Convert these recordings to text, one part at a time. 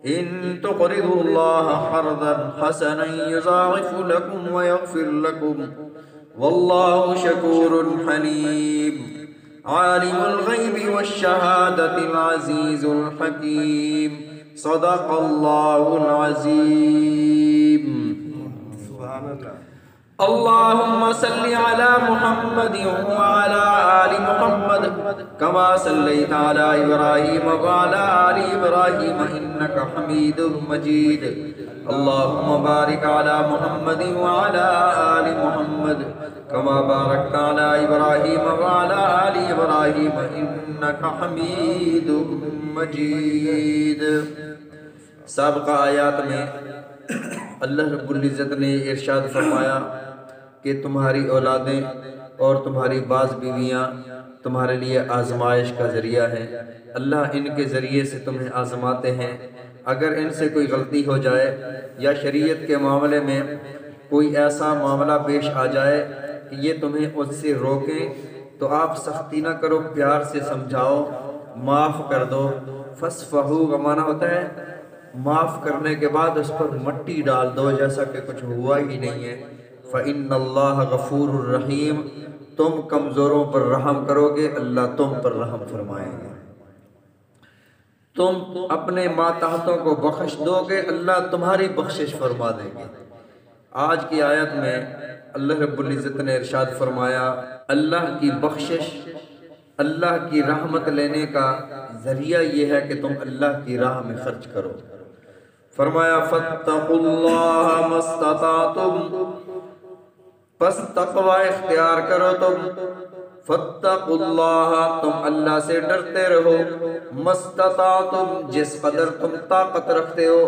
إن تقرضوا الله قرضا حسنا يضاعف لكم ويغفر لكم والله شكور حليم عالم الغيب والشهادة العزيز الحكيم صدق الله العظيم. سبحان اللہ. اللهم صل على محمد وعلى آل محمد كما صليت على إبراهيم وعلى آل إبراهيم إنك حميد مجيد. اللهم بارك على محمد وعلى آل محمد كما باركت على إبراهيم وعلى آل إبراهيم إنك حميد مجيد. سابقہ آیات میں اللہ رب العزت نے ارشاد فرمایا کہ تمہاری اولادیں اور تمہاری بعض بیویاں تمہارے لیے آزمائش کا ذریعہ ہیں. اللہ ان کے ذریعے سے تمہیں آزماتے ہیں. اگر ان سے کوئی غلطی ہو جائے یا شریعت کے معاملے میں کوئی ایسا معاملہ پیش آ جائے کہ یہ تمہیں اس سے روکیں تو آپ سختی نہ کرو، پیار سے سمجھاؤ، معاف کر دو. فَاصْفَحُوا کا معنی ہوتا ہے معاف کرنے کے بعد اس پر مٹی ڈال دو جیسا کہ کچھ ہوا ہی نہیں ہے. فَإِنَّ اللَّهَ غَفُورٌ رَحِيمٌ. تم کمزوروں پر رحم کرو گے، اللہ تم پر رحم فرمائیں گے. تم اپنے ماتحتوں کو بخش دو گے، اللہ تمہاری بخشش فرما دیں گے. آج کی آیت میں اللہ رب العزت نے ارشاد فرمایا اللہ کی بخشش، اللہ کی رحمت لینے کا ذریعہ یہ ہے کہ تم اللہ کی راہ میں خرچ کرو. فرمایا فَاتَّقُوا اللَّهَ مَا اسْتَطَعْتُمْ. پس تقوی اختیار کرو تم. فَاتَّقُوا اللَّهَ تم اللہ سے ڈرتے رہو. مَا اسْتَطَعْتُمْ جس قدر تم طاقت رکھتے ہو،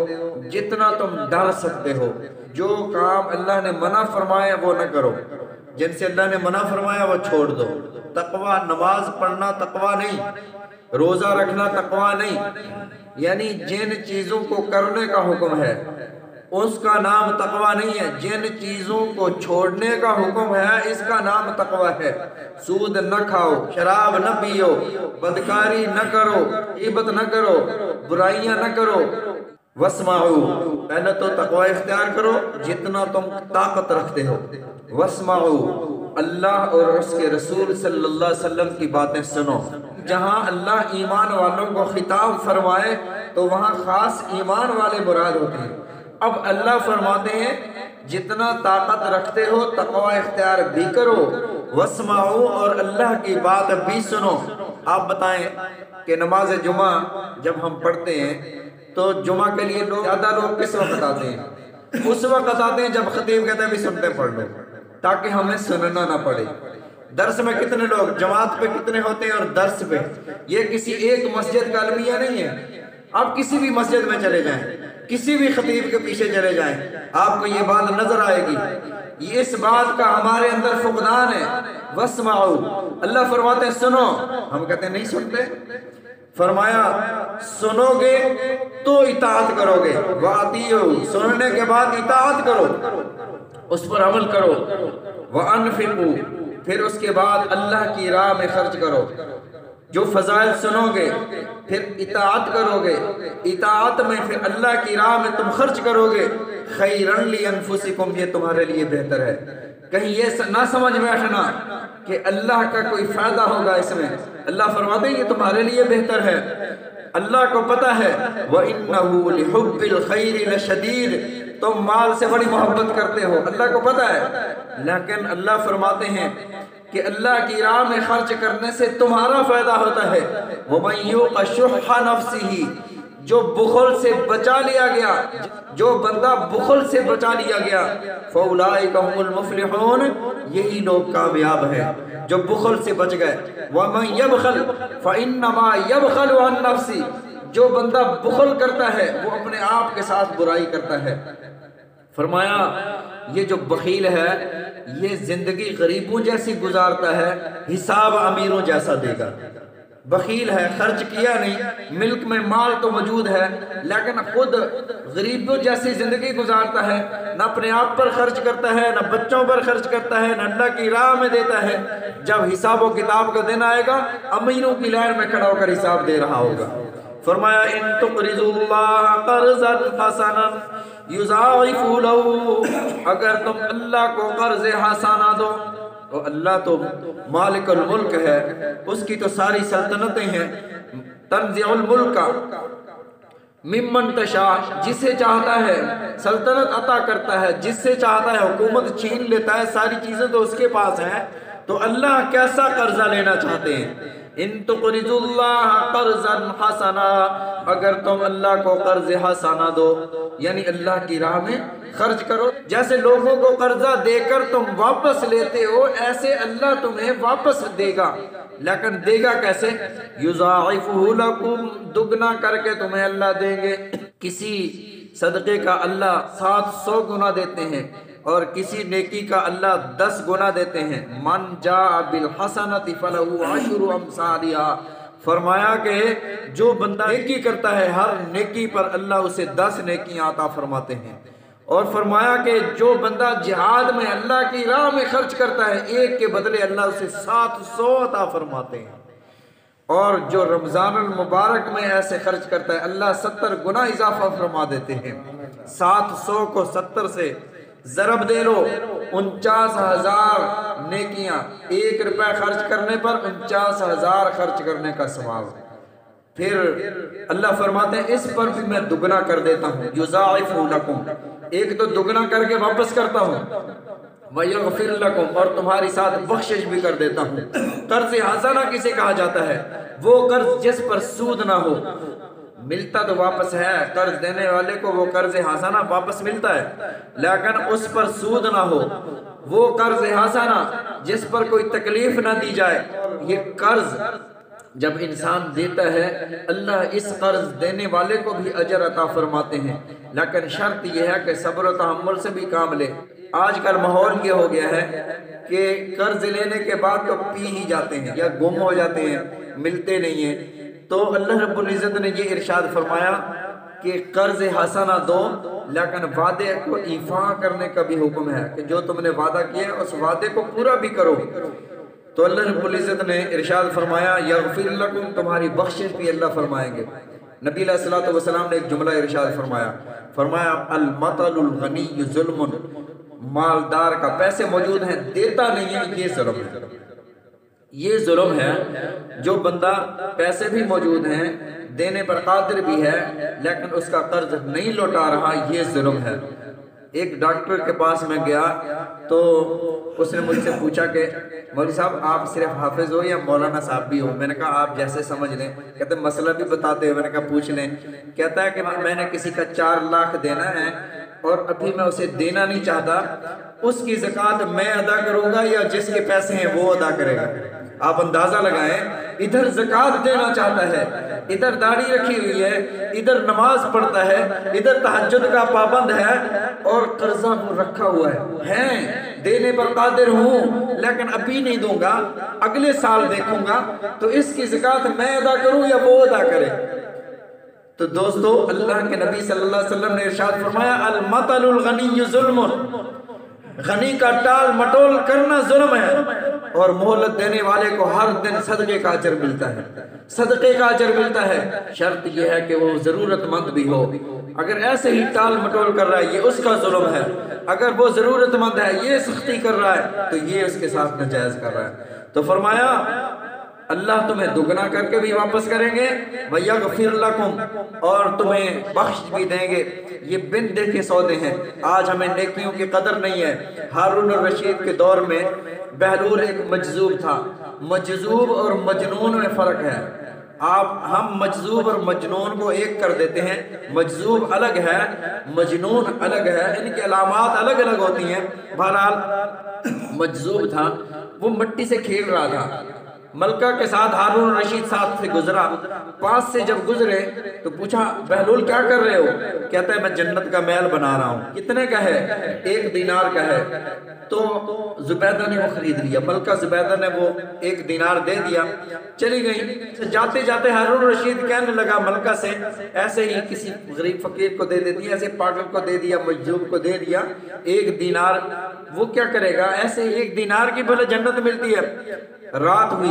جتنا تم ڈر سکتے ہو. جو کام اللہ نے منع فرمایا وہ نہ کرو، جن سے اللہ نے منع فرمایا وہ چھوڑ دو. تقوی نماز پڑھنا تقوی نہیں، روزہ رکھنا تقوی نہیں، یعنی جن چیزوں کو کرنے کا حکم ہے اس کا نام تقوی نہیں ہے. جن چیزوں کو چھوڑنے کا حکم ہے اس کا نام تقوی ہے. سود نہ کھاؤ، شراب نہ پیو، بدکاری نہ کرو، غیبت نہ کرو، برائیاں نہ کرو. وَاسْمَعُوا پہلے تو تقوی اختیار کرو جتنا تم طاقت رکھتے ہو. وَاسْمَعُوا اللہ اور اس کے رسول صلی اللہ علیہ وسلم کی باتیں سنو. جہاں اللہ ایمان والوں کو خطاب فرمائے تو وہاں خاص ایمان والے مراد ہوتے ہیں. اب اللہ فرماتے ہیں جتنا طاقت رکھتے ہو تقوی اختیار بھی کرو. وَاسْمَعُوا اور اللہ کی بات بھی سنو. آپ بتائیں کہ نماز جمعہ جب ہم پڑھتے ہیں تو جمعہ کے لیے زیادہ لوگ کس وقت آتے ہیں؟ اس وقت آتے ہیں جب خطیب کہتے ہیں بھی سنتے پڑھ لو تاکہ ہمیں سننا نہ پڑے. درس میں کتنے لوگ، جماعت پہ کتنے ہوتے ہیں اور درس پہ؟ یہ کسی ایک مسجد کا المیہ نہیں ہے. آپ کسی بھی مسجد میں چلے جائیں، کسی بھی خطیب کے پیچھے چلے جائیں، آپ کو یہ بات نظر آئے گی. یہ اس بات کا ہمارے اندر فقدان ہے. وَاسْمَعُوا اللہ فرماتے ہیں سنو، ہم کہتے ہیں نہیں سنتے. فرمایا سنو گے تو اطاعت کرو گے. وَأَطِيعُوا سننے کے بعد اطاعت کرو، اس پر عمل کرو. وَأَنفِقُوا پھر اس کے بعد اللہ کی راہ میں خرچ کرو. جو فضائل سنو گے پھر اطاعت کرو گے، اطاعت میں پھر اللہ کی راہ میں تم خرچ کرو گے. خَيْرًا لِأَنفُسِكُمْ یہ تمہارے لیے بہتر ہے. کہیں یہ نہ سمجھ بیٹھنا کہ اللہ کا کوئی فائدہ ہوگا اس میں. اللہ فرماتے ہیں یہ تمہارے لیے بہتر ہے. اللہ کو پتہ ہے وَإِنَّهُ لِحُبِّ الْخَيْرِ لَشَدِيدٌ تم مال سے بڑی محبت کرتے ہو، اللہ کو پتہ ہے. لیکن اللہ فرماتے ہیں کہ اللہ کی راہ میں خرچ کرنے سے تمہارا فائدہ ہوتا ہے. وَمَن يُوقَ شُحَّ نَفْسِهِ جو بخل سے بچا لیا گیا، جو بندہ بخل سے بچا لیا گیا، فَأُولَٰئِكَ هُمُ الْمُفْلِحُونَ یہی لوگ کامیاب ہیں جو بخل سے بچ گئے. وَمَن يَبْخَلْ فَإِنَّمَا يَبْخَلُ عَن نَفْسِهِ جو بندہ بخل کرتا ہے وہ اپنے آپ کے ساتھ برائی کرتا ہے. فرمایا یہ جو بخیل ہے یہ زندگی غریبوں جیسی گزارتا ہے، حساب امیروں جیسا دے گا. بخیل ہے، خرچ کیا نہیں، ملک میں مال تو موجود ہے لیکن خود غریبوں جیسی زندگی گزارتا ہے، نہ اپنے آپ پر خرچ کرتا ہے، نہ بچوں پر خرچ کرتا ہے، نہ اللہ کی راہ میں دیتا ہے. جب حساب و کتاب کا دن آئے گا امیروں کی لائن میں کھڑا ہو کر حساب دے رہا ہوگا. فرمایا ان تقرضوا قرضا حسنا یضاعف لہ، اگر تم اللہ کو قرض حسنہ دو، تو اللہ تو مالک الملک ہے، اس کی تو ساری سلطنتیں ہیں، تنزع الملک ممن تشاء، جسے چاہتا ہے سلطنت عطا کرتا ہے، جس سے چاہتا ہے حکومت چھین لیتا ہے، ساری چیزیں تو اس کے پاس ہیں، تو اللہ کیسا قرضہ لینا چاہتے ہیں؟ ان تقرضوا اللہ قرضا حسنا، اگر تم اللہ کو قرض حسنہ دو یعنی اللہ کی راہ میں خرچ کرو، جیسے لوگوں کو قرضہ دے کر تم واپس لیتے ہو ایسے اللہ تمہیں واپس دے گا، لیکن دے گا کیسے؟ یضاعفہ لکم، دگنا کر کے تمہیں اللہ دیں گے۔ کسی صدقے کا اللہ 700 گنا دیتے ہیں اور کسی نیکی کا اللہ 10 گنا دیتے ہیں۔ من جاء بالحسنۃ فلہ عشر امثالھا، فرمایا کہ جو بندہ نیکی کرتا ہے ہر نیکی پر اللہ اسے 10 نیکیاں عطا فرماتے ہیں، اور فرمایا کہ جو بندہ جہاد میں اللہ کی راہ میں خرچ کرتا ہے ایک کے بدلے اللہ اسے 700 عطا فرماتے ہیں، اور جو رمضان المبارک میں ایسے خرچ کرتا ہے اللہ 70 گنا اضافہ فرما دیتے ہیں۔ 700 کو 70 سے ضرب دے لو، 49,000 نیکیاں، 1 روپے خرچ کرنے پر 49,000 خرچ کرنے کا ثواب۔ پھر اللہ فرماتے ہیں اس پر بھی میں دگنا کر دیتا ہوں، یضاعف لکم، ایک تو دگنا کر کے واپس کرتا ہوں، وَيَغْفِرْ لَكُمْ، اور تمہاری ساتھ بخشش بھی کر دیتا ہوں۔ قرض حسنہ کسے کہا جاتا ہے؟ وہ قرض جس پر سود نہ ہو، ملتا تو واپس ہے، قرض دینے والے کو وہ قرض حسنہ واپس ملتا ہے، لیکن اس پر سود نہ ہو، وہ قرض حسنہ جس پر کوئی تکلیف نہ دی جائے۔ یہ قرض جب انسان دیتا ہے اللہ اس قرض دینے والے کو بھی اجر عطا فرماتے ہیں، لیکن شرط یہ ہے کہ صبر و تحمل سے بھی کام لے۔ آج کل ماحول یہ ہو گیا ہے کہ قرض لینے کے بعد تو پی ہی جاتے ہیں یا گم ہو جاتے ہیں، ملتے نہیں ہیں، تو اللہ رب العزت نے یہ ارشاد فرمایا کہ قرض حسنہ دو، لیکن وعدے کو ایفا کرنے کا بھی حکم ہے کہ جو تم نے وعدہ کیا اس وعدے کو پورا بھی کرو۔ تو اللہ رب العزت نے ارشاد فرمایا یغفر لکم، تمہاری بخشش بھی اللہ فرمائیں گے۔ نبی علیہ الصلوۃ والسلام نے ایک جملہ ارشاد فرمایا المطل الغنی ظلم، مالدار کا پیسے موجود ہیں دیتا نہیں ہے، یہ ظلم ہے، یہ ظلم ہے۔ جو بندہ پیسے بھی موجود ہیں دینے پر قادر بھی ہے لیکن اس کا قرض نہیں لوٹا رہا، یہ ظلم ہے۔ ایک ڈاکٹر کے پاس میں گیا تو اس نے مجھ سے پوچھا کہ مولوی صاحب آپ صرف حافظ ہو یا مولانا صاحب بھی ہو؟ میں نے کہا آپ جیسے سمجھ لیں۔ کہتے ہیں مسئلہ بھی بتاتے ہیں؟ میں نے کہا پوچھ لیں۔ کہتا ہے کہ میں نے کسی کا 4 لاکھ دینا ہے اور ابھی میں اسے دینا نہیں چاہتا، اس کی زکوٰۃ میں ادا کروں گا یا جس کے پیسے ہیں وہ ادا کرے گا؟ آپ اندازہ لگائیں، ادھر زکوٰۃ دینا چاہتا ہے، ادھر داڑھی رکھی ہوئی ہے، ادھر نماز پڑھتا ہے، ادھر تہجد کا پابند ہے، اور قرضہ وہ رکھا ہوا ہے، دینے پر قادر ہوں لیکن ابھی نہیں دوں گا، اگلے سال دیکھوں گا، تو اس کی زکوٰۃ میں ادا کروں یا وہ ادا کرے؟ تو دوستو اللہ کے نبی صلی اللہ علیہ وسلم نے ارشاد فرمایا المطل الغنی ظلم، غنی کا ٹال مٹول کرنا ظلم ہے، اور مہلت دینے والے کو ہر دن صدقے کا اجر ملتا ہے، صدقے کا اجر ملتا ہے۔ شرط یہ ہے کہ وہ ضرورت مند بھی ہو، اگر ایسے ہی ٹال مٹول کر رہا ہے یہ اس کا ظلم ہے، اگر وہ ضرورت مند ہے یہ سختی کر رہا ہے تو یہ اس کے ساتھ ناجائز کر رہا ہے۔ تو فرمایا اللہ تمہیں دگنا کر کے بھی واپس کریں گے، وَيَغْفِرْ لَكُمْ، اور تمہیں بخش بھی دیں گے۔ یہ بن دیکھے سودے ہیں، آج ہمیں نیکیوں کی قدر نہیں ہے۔ ہارون الرشید کے دور میں بہلول ایک مجذوب تھا، مجذوب اور مجنون میں فرق ہے۔ ہم مجذوب اور مجنون کو ایک کر دیتے ہیں، مجذوب الگ ہے مجنون الگ ہے، ان کی علامات الگ الگ ہوتی ہیں۔ بہرحال مجذوب تھا، وہ مٹی سے کھیل رہا تھا، ملکہ کے ساتھ ہارون الرشید ساتھ سے گزرا، پاس سے جب گزرے تو پوچھا بہلول کیا کر رہے ہو؟ کہتا ہے میں جنت کا محل بنا رہا ہوں۔ کتنے کا ہے؟ 1 دینار کا ہے۔ تو زبیدہ نے وہ خرید لیا، ملکہ زبیدہ نے وہ 1 دینار دے دیا، چلی گئی۔ جاتے جاتے ہارون الرشید کہنے لگا ملکہ سے ایسے ہی کسی غریب فقیر کو دے دیتی، ایسے پاگل کو دے دیا، مجذوب کو دے دیا 1 دینار، وہ کیا کرے گا؟ ایسے 1 دینار کی بھلے جنت ملتی ہے۔ رات ہوئی،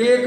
1